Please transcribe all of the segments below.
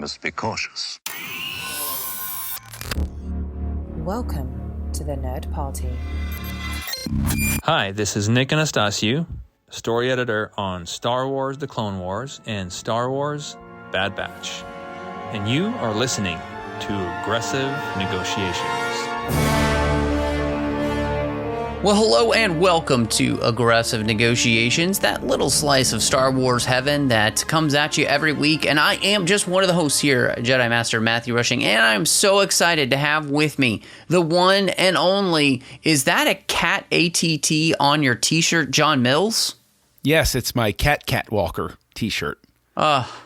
must be cautious. Welcome to the Nerd Party. Hi, this is Nick Anastasiou, story editor on Star Wars The Clone Wars and Star Wars Bad Batch. And you are listening to Aggressive Negotiations. Well, hello and welcome to Aggressive Negotiations, that little slice of Star Wars heaven that comes at you every week. And I am just one of the hosts here, Jedi Master Matthew Rushing, and I'm so excited to have with me the one and only, is that a cat ATT on your t-shirt, John Mills? Yes, it's my Cat Walker t-shirt.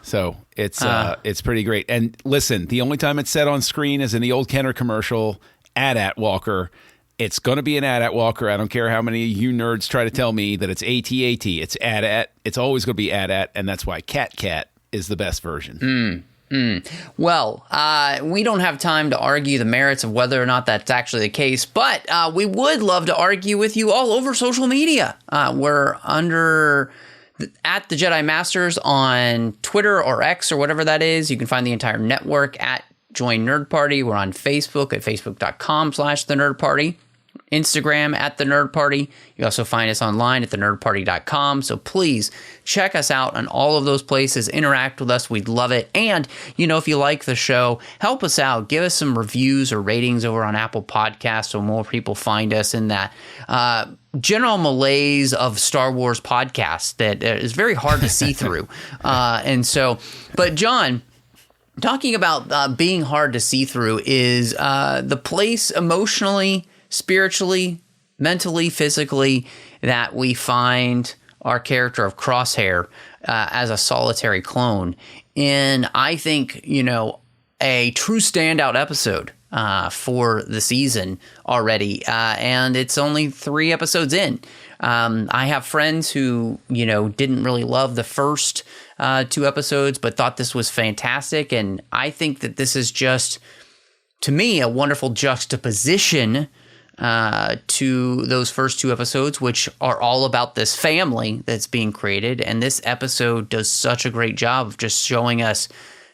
So it's pretty great. And listen, the only time it's said on screen is in the old Kenner commercial, AT-AT Walker. It's going to be an AT-AT Walker. I don't care how many of you nerds try to tell me that it's AT-AT. It's AT-AT. It's always going to be AT-AT, and that's why Cat is the best version. Well, we don't have time to argue the merits of whether or not that's actually the case, but we would love to argue with you all over social media. We're under at the Jedi Masters on Twitter or X or whatever that is. You can find the entire network at Join Nerd Party. We're on Facebook at facebook.com/The Nerd Party. Instagram at The Nerd Party. You also find us online at thenerdparty.com. So please check us out on all of those places. Interact with us. We'd love it. And, if you like the show, help us out. Give us some reviews or ratings over on Apple Podcasts so more people find us in that general malaise of Star Wars podcasts that is very hard to see through. But John, talking about being hard to see through is the place emotionally, spiritually, mentally, physically that we find our character of Crosshair as a solitary clone in, I think, a true standout episode for the season already. And it's only 3 episodes in. I have friends who, didn't really love the first 2 episodes, but thought this was fantastic. And I think that this is just, to me, a wonderful juxtaposition to those first 2 episodes, which are all about this family that's being created. And this episode does such a great job of just showing us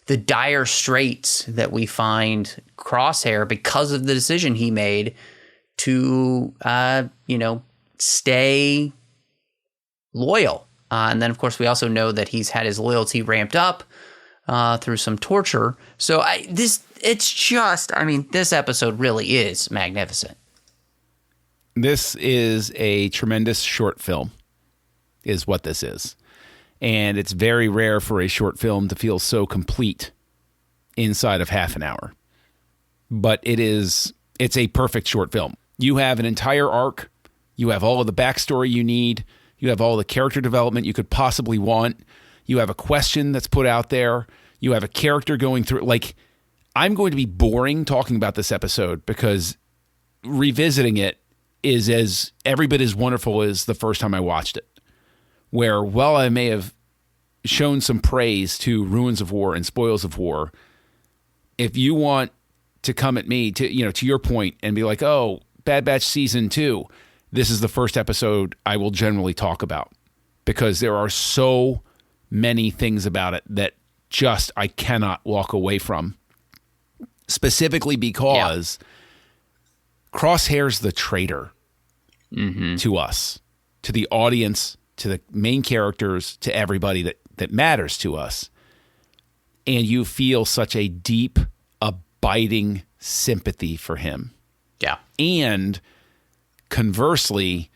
the dire straits that we find Crosshair because of the decision he made to, stay loyal. And then, of course, we also know that he's had his loyalty ramped up through some torture. So this episode really is magnificent. This is a tremendous short film, is what this is. And it's very rare for a short film to feel so complete inside of half an hour. But it's a perfect short film. You have an entire arc. You have all of the backstory you need. You have all the character development you could possibly want. You have a question that's put out there. You have a character going through. I'm going to be boring talking about this episode because revisiting it is as every bit as wonderful as the first time I watched it. Where, while I may have shown some praise to Ruins of War and Spoils of War, if you want to come at me to your point and be like, oh, Bad Batch Season 2, this is the first episode I will generally talk about because there are so many things about it that just I cannot walk away from. Specifically because Crosshair's the traitor to us, to the audience, to the main characters, to everybody that matters to us. And you feel such a deep, abiding sympathy for him. Yeah. And conversely,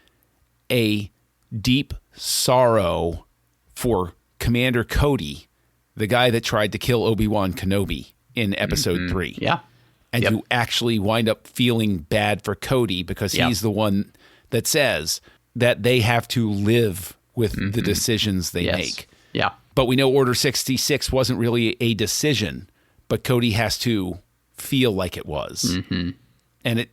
a deep sorrow for Commander Cody, the guy that tried to kill Obi-Wan Kenobi in episode 3. Yeah. And you actually wind up feeling bad for Cody because he's the one that says that they have to live with the decisions they make. Yeah. But we know Order 66 wasn't really a decision, but Cody has to feel like it was. And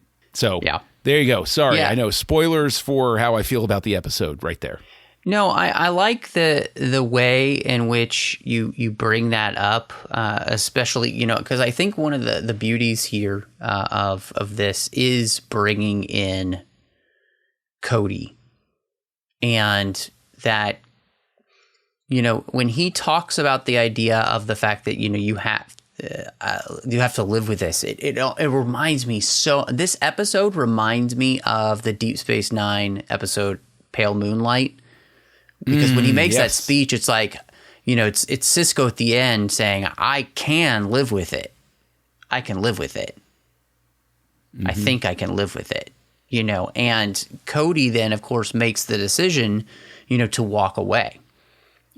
there you go. Sorry, I know. Spoilers for how I feel about the episode right there. No, I like the way in which you bring that up, especially, because I think one of the beauties here of this is bringing in Cody. And that, when he talks about the idea of the fact that, you have you have to live with this. It reminds me this episode reminds me of the Deep Space Nine episode Pale Moonlight, because when he makes that speech, it's like, it's Sisko at the end saying, I can live with it. I can live with it. I think I can live with it, and Cody then, of course, makes the decision, to walk away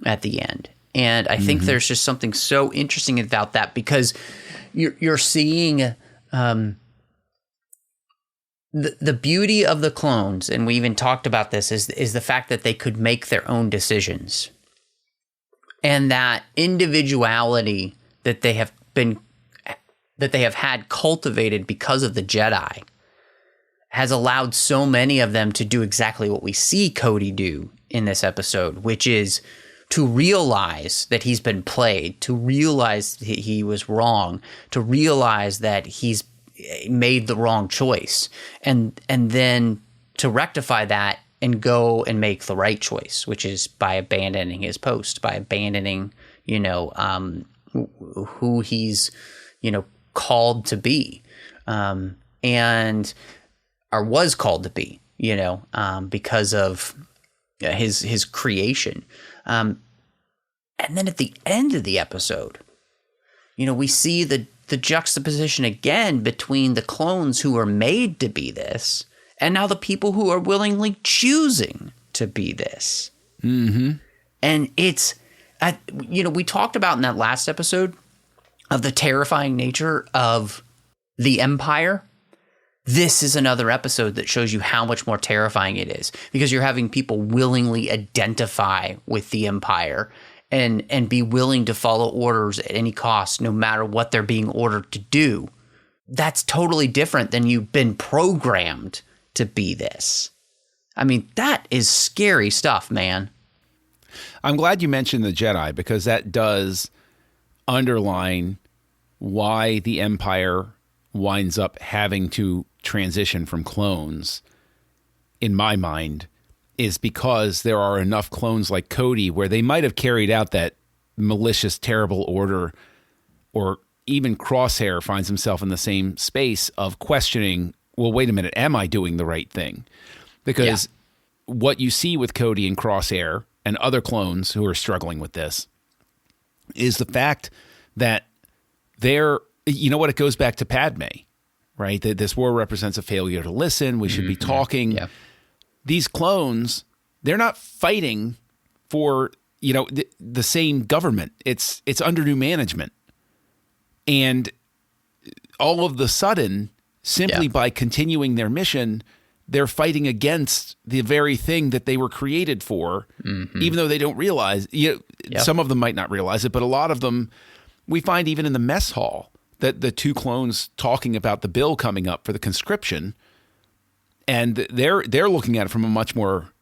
at the end. And I think there's just something so interesting about that, because you're seeing the beauty of the clones, and we even talked about this, is the fact that they could make their own decisions. And that individuality that they have had cultivated because of the Jedi has allowed so many of them to do exactly what we see Cody do in this episode, which is to realize that he's been played, to realize that he was wrong, to realize that he's made the wrong choice, and then to rectify that and go and make the right choice, which is by abandoning his post, by abandoning, who he's, called to be, and or was called to be, because of his creation. And then at the end of the episode, we see the juxtaposition again between the clones who are made to be this, and now the people who are willingly choosing to be this. Mm-hmm. And it's, we talked about in that last episode of the terrifying nature of the Empire. This is another episode that shows you how much more terrifying it is, because you're having people willingly identify with the Empire and be willing to follow orders at any cost, no matter what they're being ordered to do. That's totally different than you've been programmed to be this. I mean, that is scary stuff, man. I'm glad you mentioned the Jedi, because that does underline why the Empire winds up having to transition from clones, in my mind, is because there are enough clones like Cody where they might have carried out that malicious, terrible order, or even Crosshair finds himself in the same space of questioning, well, wait a minute, am I doing the right thing? Because what you see with Cody and Crosshair and other clones who are struggling with this is the fact that they're, it goes back to Padme, right? That this war represents a failure to listen. We should be talking. Yeah. These clones, they're not fighting for, the same government. It's under new management. And all of the sudden, simply by continuing their mission, they're fighting against the very thing that they were created for, even though they don't realize. Some of them might not realize it, but a lot of them, we find even in the mess hall, that the two clones talking about the bill coming up for the conscription, and they're looking at it from a much more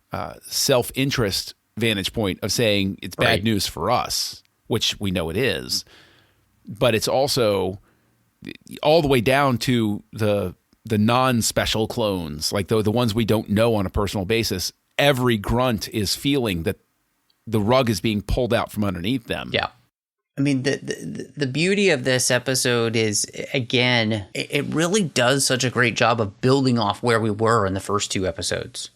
self-interest vantage point of saying it's bad news for us, which we know it is, but it's also all the way down to the non-special clones, like the ones we don't know on a personal basis. Every grunt is feeling that the rug is being pulled out from underneath them. Yeah. I mean, the beauty of this episode is, again, it really does such a great job of building off where we were in the first two episodes.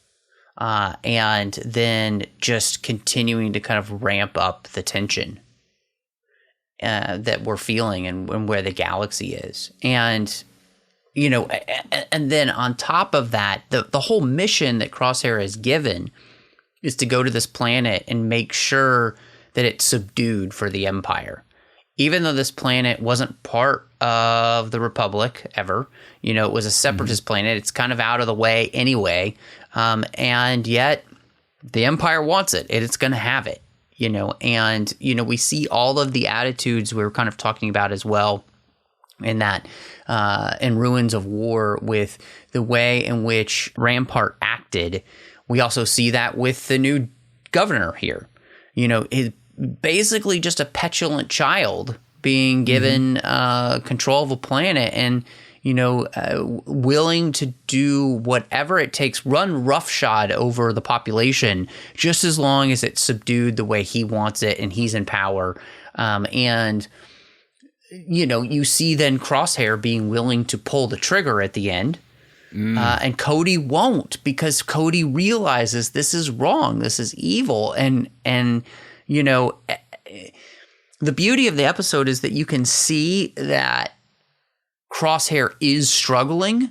And then just continuing to kind of ramp up the tension that we're feeling and where the galaxy is. And, and then on top of that, the whole mission that Crosshair is given is to go to this planet and make sure that it's subdued for the Empire. Even though this planet wasn't part of the Republic ever, it was a separatist planet. It's kind of out of the way anyway. And yet the Empire wants it, and it's going to have it, and, we see all of the attitudes we were kind of talking about as well in that, in Ruins of War, with the way in which Rampart acted. We also see that with the new governor here. He's basically just a petulant child being given control of a planet and, willing to do whatever it takes, run roughshod over the population, just as long as it's subdued the way he wants it and he's in power. And you see then Crosshair being willing to pull the trigger at the end. And Cody won't, because Cody realizes this is wrong. This is evil. And the beauty of the episode is that you can see that Crosshair is struggling,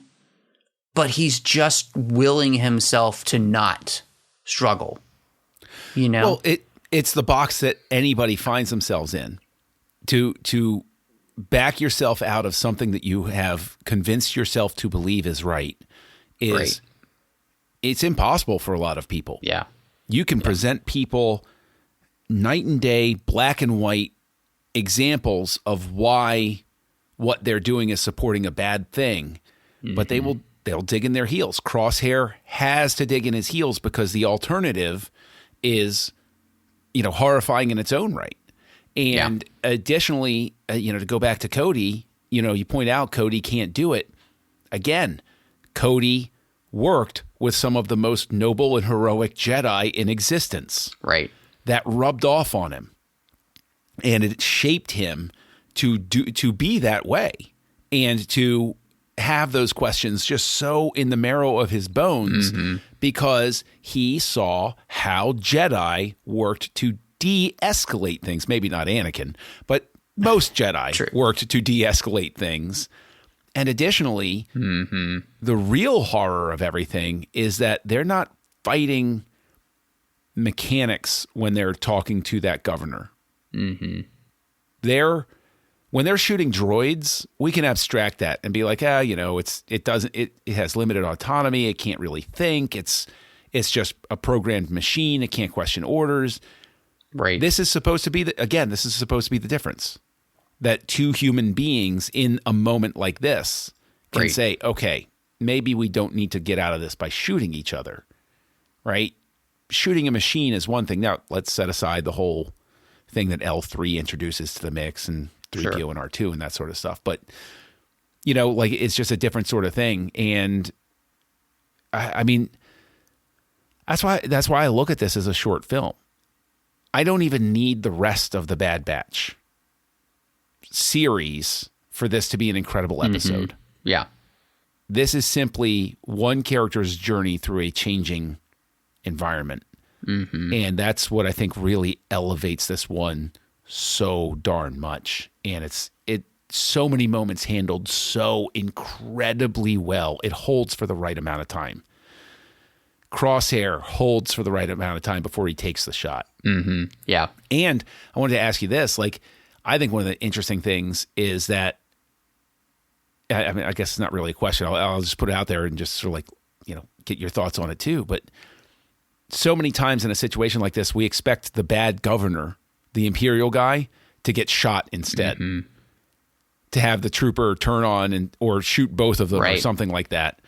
but he's just willing himself to not struggle. Well, it's the box that anybody finds themselves in. To back yourself out of something that you have convinced yourself to believe is right it's impossible for a lot of people. Yeah. You can present people night and day, black and white examples of why what they're doing is supporting a bad thing, but they'll dig in their heels. Crosshair has to dig in his heels because the alternative is, horrifying in its own right. And additionally, to go back to Cody, you point out Cody can't do it. Again, Cody worked with some of the most noble and heroic Jedi in existence. Right. That rubbed off on him. And it shaped him to be that way and to have those questions just so in the marrow of his bones because he saw how Jedi worked to de-escalate things. Maybe not Anakin, but most Jedi worked to de-escalate things. And additionally, the real horror of everything is that they're not fighting mechanics when they're talking to that governor. When they're shooting droids, we can abstract that and be like, it has limited autonomy. It can't really think. It's just a programmed machine. It can't question orders. Right. This is supposed to be the difference. That two human beings in a moment like this can say, okay, maybe we don't need to get out of this by shooting each other, right? Shooting a machine is one thing. Now, let's set aside the whole thing that L3 introduces to the mix and 3PO and R2 and that sort of stuff. But, it's just a different sort of thing. And I mean, that's why I look at this as a short film. I don't even need the rest of the Bad Batch series for this to be an incredible episode. Yeah. This is simply one character's journey through a changing environment. And that's what I think really elevates this one so darn much. And it's so many moments handled so incredibly well. It holds for the right amount of time. Crosshair holds for the right amount of time before he takes the shot. Yeah. And I wanted to ask you this, I think one of the interesting things is that, I mean, I guess it's not really a question. I'll just put it out there and just sort of get your thoughts on it too. But so many times in a situation like this, we expect the bad governor, the Imperial guy, to get shot instead, to have the trooper turn on or shoot both of them or something like that.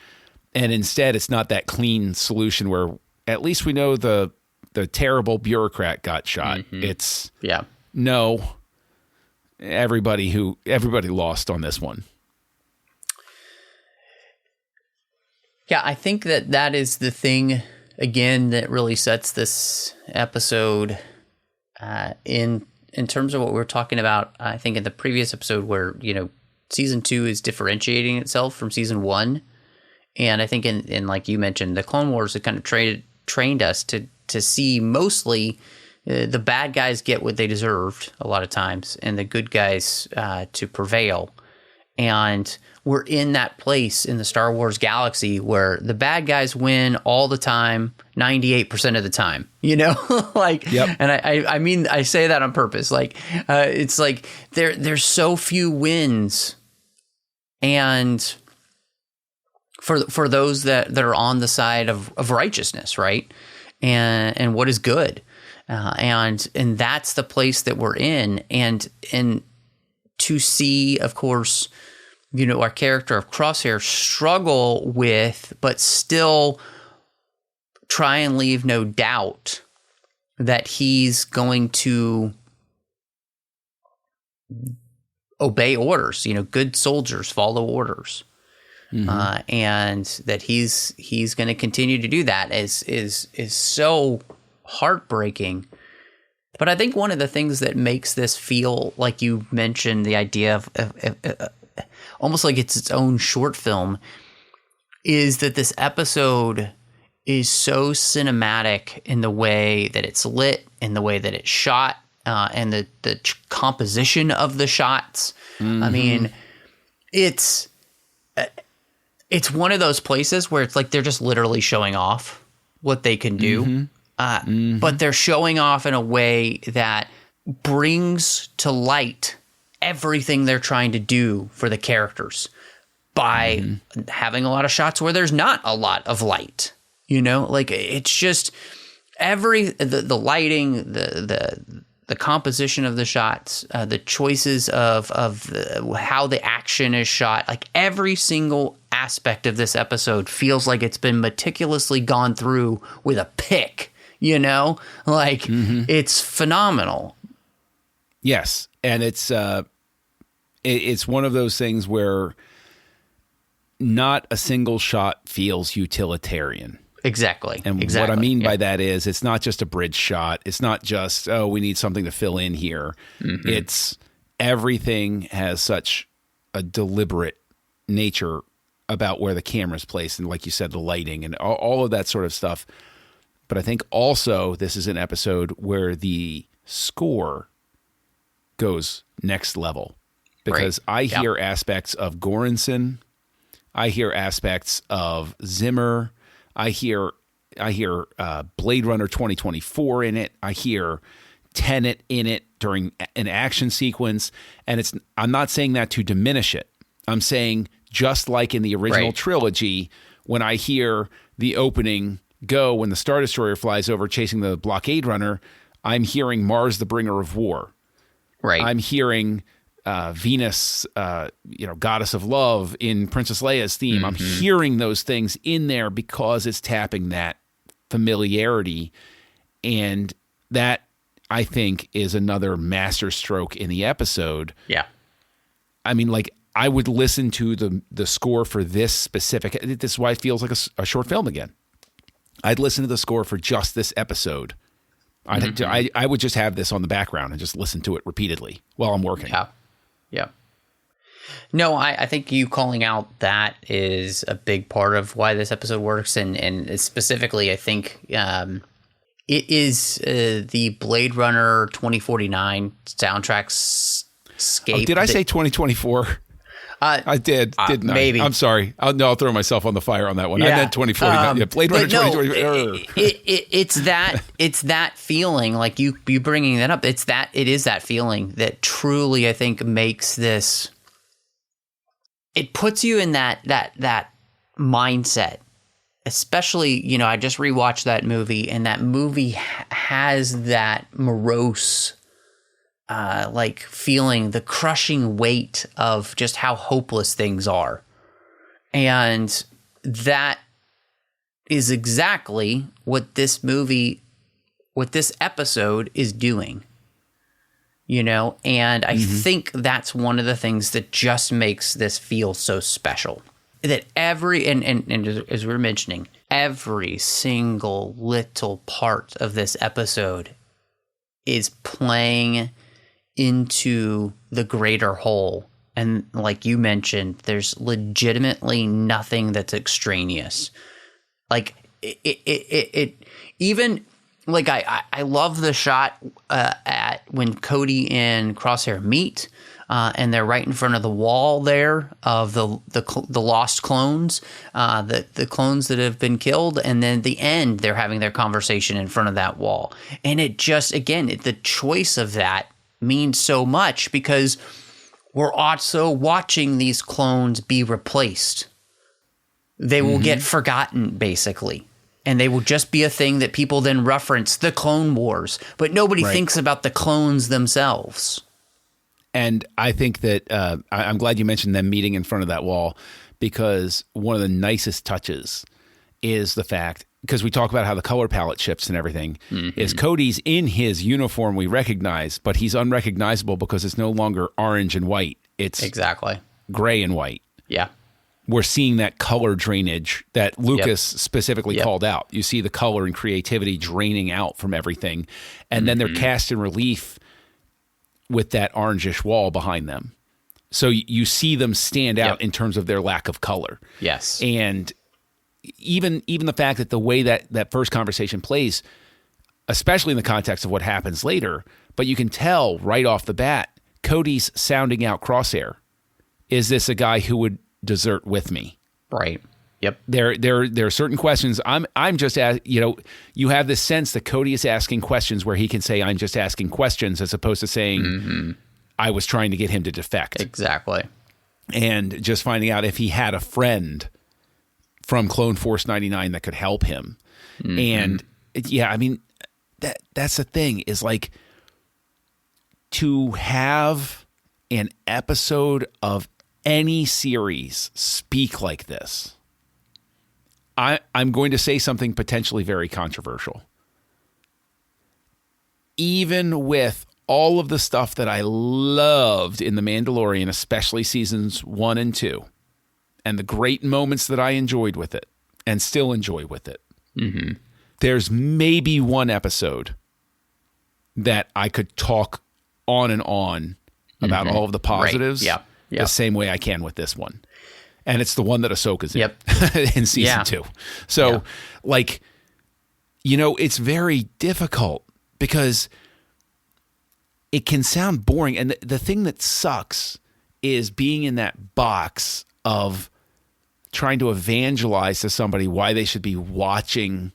And instead, it's not that clean solution where at least we know the terrible bureaucrat got shot. It's no. Everybody lost on this one. Yeah, I think that is the thing, again, that really sets this episode in terms of what we were talking about, I think, in the previous episode where, season 2 is differentiating itself from season 1. And I think in like you mentioned, the Clone Wars have kind of trained us to see mostly the bad guys get what they deserved a lot of times, and the good guys to prevail. And we're in that place in the Star Wars galaxy where the bad guys win all the time, 98% of the time, Yep. And I mean, I say that on purpose. It's like there's so few wins, and for those that are on the side of righteousness, right? And what is good. And that's the place that we're in. And to see, of course, our character of Crosshair struggle with, but still try and leave no doubt that he's going to obey orders. Good soldiers follow orders. And that he's going to continue to do that is so heartbreaking. But I think one of the things that makes this feel, like you mentioned, the idea of almost like it's its own short film, is that this episode is so cinematic in the way that it's lit, in the way that it's shot, and the composition of the shots. Mm-hmm. I mean, it's one of those places where it's like they're just literally showing off what they can do. But they're showing off in a way that brings to light everything they're trying to do for the characters by having a lot of shots where there's not a lot of light. You know, like it's just the lighting, the composition of the shots, the choices of how the action is shot, like every single aspect of this episode feels like it's been meticulously gone through with a pick. You know, like it's phenomenal. Yes, and it's one of those things where not a single shot feels utilitarian. Exactly. And what I mean by that is it's not just a bridge shot. It's not just, oh, we need something to fill in here. It's everything has such a deliberate nature about where the camera's placed. And like you said, the lighting and all of that sort of stuff. But I think also this is an episode where the score goes next level because I hear aspects of Göransson, I hear aspects of Zimmer, I hear Blade Runner 2024 in it, I hear Tenet in it during an action sequence, and I'm not saying that to diminish it. I'm saying just like in the original trilogy, when I hear the opening go when the Star Destroyer flies over chasing the blockade runner, I'm hearing Mars, the bringer of war. Right. I'm hearing Venus, goddess of love in Princess Leia's theme. I'm hearing those things in there because it's tapping that familiarity. And that, I think, is another masterstroke in the episode. Yeah. I mean, like, I would listen to the score for this specific. This is why it feels like a short film again. I'd listen to the score for just this episode. I would just have this on the background and just listen to it repeatedly while I'm working. Yeah. No, I think you calling out that is a big part of why this episode works. And specifically, I think it is the Blade Runner 2049 soundtrack scape. Did I say 2024? I did, didn't I? Maybe. I'm sorry. I'll throw myself on the fire on that one. I meant 2049. Blade Runner 2020. It's that feeling, like you bringing that up. It is that feeling that truly, I think, makes this. It puts you in that mindset, especially. I just rewatched that movie, and that movie has that morose. Like feeling the crushing weight of just how hopeless things are. And that is exactly what this episode is doing. And I think that's one of the things that just makes this feel so special. That and as we're mentioning, every single little part of this episode is playing into the greater whole. And like you mentioned, there's legitimately nothing that's extraneous. Like it even like I love the shot at when Cody and Crosshair meet, and they're right in front of the wall there of the lost clones, the clones that have been killed, and then at the end they're having their conversation in front of that wall. And it just the choice of that means so much because we're also watching these clones be replaced. They will get forgotten, basically. And they will just be a thing that people then reference, the Clone Wars. But nobody thinks about the clones themselves. And I think that I'm glad you mentioned them meeting in front of that wall, because one of the nicest touches is the fact, because we talk about how the color palette shifts and everything, is Cody's in his uniform we recognize, but he's unrecognizable because it's no longer orange and white. It's exactly gray and white. Yeah. we're seeing that color drainage that Lucas specifically called out. You see the color and creativity draining out from everything. And then they're cast in relief with that orangish wall behind them. So you see them stand out in terms of their lack of color. Yes. And even the fact that the way that first conversation plays, especially in the context of what happens later, but you can tell right off the bat, Cody's sounding out Crosshair. Is this a guy who would desert with me? Right. Yep. There are certain questions. I'm just you have this sense that Cody is asking questions where he can say, I'm just asking questions, as opposed to saying, I was trying to get him to defect. Exactly. And just finding out if he had a friend from Clone Force 99 that could help him. And I mean, that's the thing, is like, to have an episode of any series speak like this, I'm going to say something potentially very controversial. Even with all of the stuff that I loved in The Mandalorian, especially seasons 1 and 2, and the great moments that I enjoyed with it and still enjoy with it, there's maybe one episode that I could talk on and on about all of the positives the same way I can with this one. And it's the one that Ahsoka's in, in season 2. So, it's very difficult because it can sound boring. And the thing that sucks is being in that box of trying to evangelize to somebody why they should be watching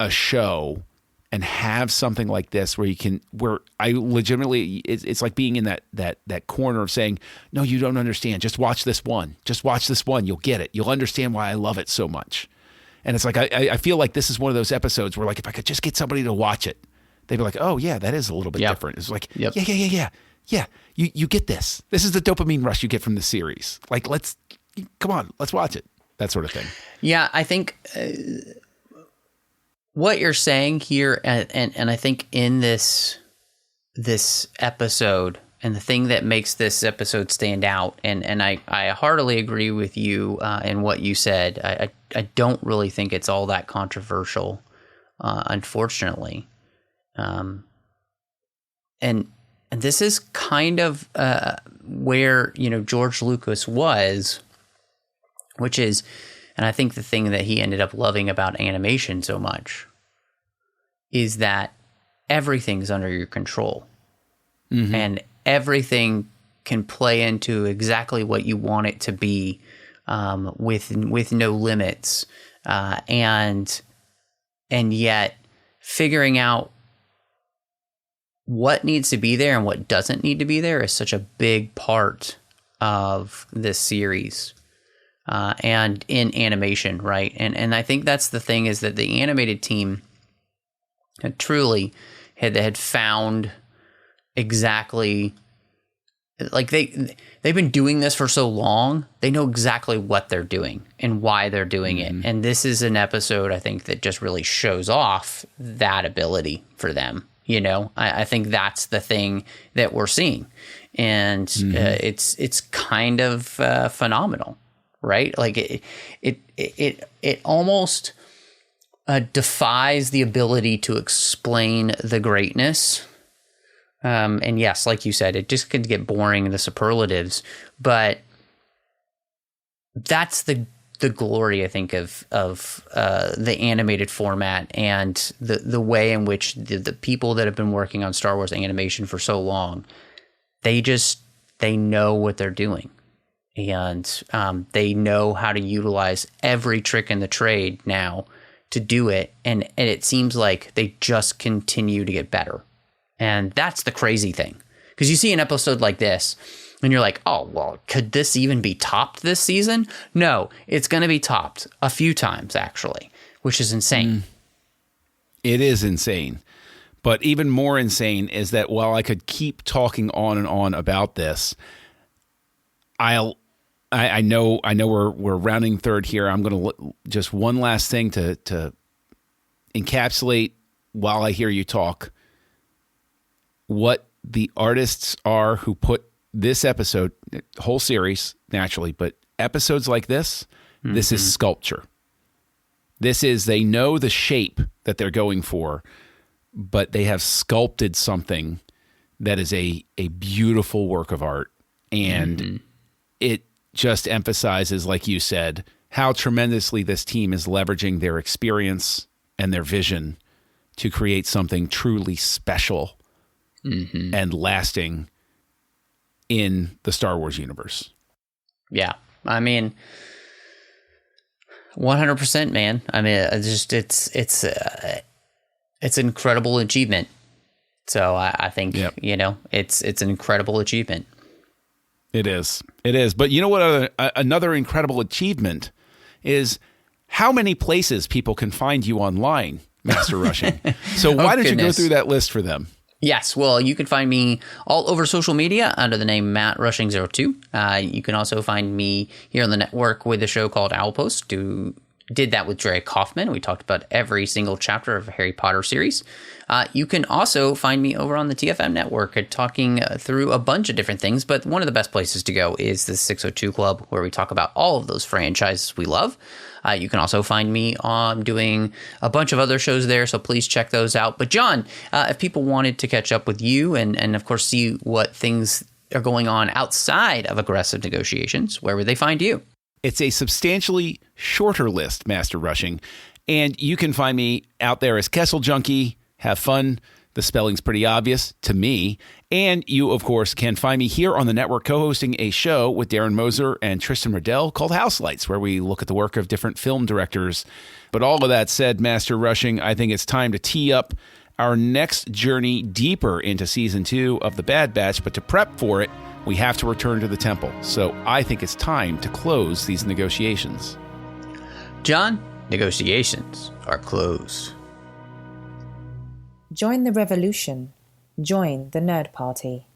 a show and have something like this where I legitimately, it's like being in that corner of saying, no, you don't understand. Just watch this one. Just watch this one. You'll get it. You'll understand why I love it so much. And it's like, I feel like this is one of those episodes where, like, if I could just get somebody to watch it, they'd be like, oh yeah, that is a little bit different. It's like, yeah. You get this. This is the dopamine rush you get from the series. Like, come on, let's watch it. That sort of thing. Yeah. I think, what you're saying here, and I think in this episode, and the thing that makes this episode stand out, and I heartily agree with you in what you said. I don't really think it's all that controversial, unfortunately. And this is kind of where George Lucas was, which is, and I think the thing that he ended up loving about animation so much is that everything's under your control, and everything can play into exactly what you want it to be, with no limits, and yet figuring out what needs to be there and what doesn't need to be there is such a big part of this series. And in animation, right? And I think that's the thing, is that the animated team truly had found exactly, like, they've been doing this for so long, they know exactly what they're doing and why they're doing it. And this is an episode, I think, that just really shows off that ability for them. I think that's the thing that we're seeing, and it's kind of phenomenal. Right? Like it almost defies the ability to explain the greatness. And yes, like you said, it just could get boring in the superlatives, but that's the glory, I think, of the animated format, and the way in which the people that have been working on Star Wars animation for so long, they know what they're doing. And they know how to utilize every trick in the trade now to do it. And it seems like they just continue to get better. And that's the crazy thing. Because you see an episode like this, and you're like, oh, well, could this even be topped this season? No, it's going to be topped a few times, actually, which is insane. It is insane. But even more insane is that while I could keep talking on and on about this, I know we're rounding third here. I'm going to just one last thing to encapsulate while I hear you talk what the artists are who put this episode, whole series, naturally, but episodes like this, this is sculpture. This is, they know the shape that they're going for, but they have sculpted something that is a beautiful work of art. And it just emphasizes, like you said, how tremendously this team is leveraging their experience and their vision to create something truly special and lasting in the Star Wars universe. Yeah. I mean, 100%, man. I mean, it's an incredible achievement. So I think, it's an incredible achievement. It is. But you know what? Another incredible achievement is how many places people can find you online, Master Rushing. So why don't you go through that list for them? Yes, well, you can find me all over social media under the name Matt Rushing02. You can also find me here on the network with a show called Owlpost. Did that with Dre Kaufman. We talked about every single chapter of a Harry Potter series. You can also find me over on the TFM network talking through a bunch of different things, but one of the best places to go is the 602 Club, where we talk about all of those franchises we love. You can also find me on doing a bunch of other shows there, so please check those out. But John, if people wanted to catch up with you and of course see what things are going on outside of aggressive negotiations, where would they find you? It's a substantially shorter list, Master Rushing, and you can find me out there as Kessel Junkie. Have fun. The spelling's pretty obvious to me. And you, of course, can find me here on the network co-hosting a show with Darren Moser and Tristan Riddell called House Lights, where we look at the work of different film directors. But all of that said, Master Rushing, I think it's time to tee up our next journey deeper into Season 2 of The Bad Batch. But to prep for it, we have to return to the temple. So I think it's time to close these negotiations. John, negotiations are closed. Join the revolution. Join the Nerd Party.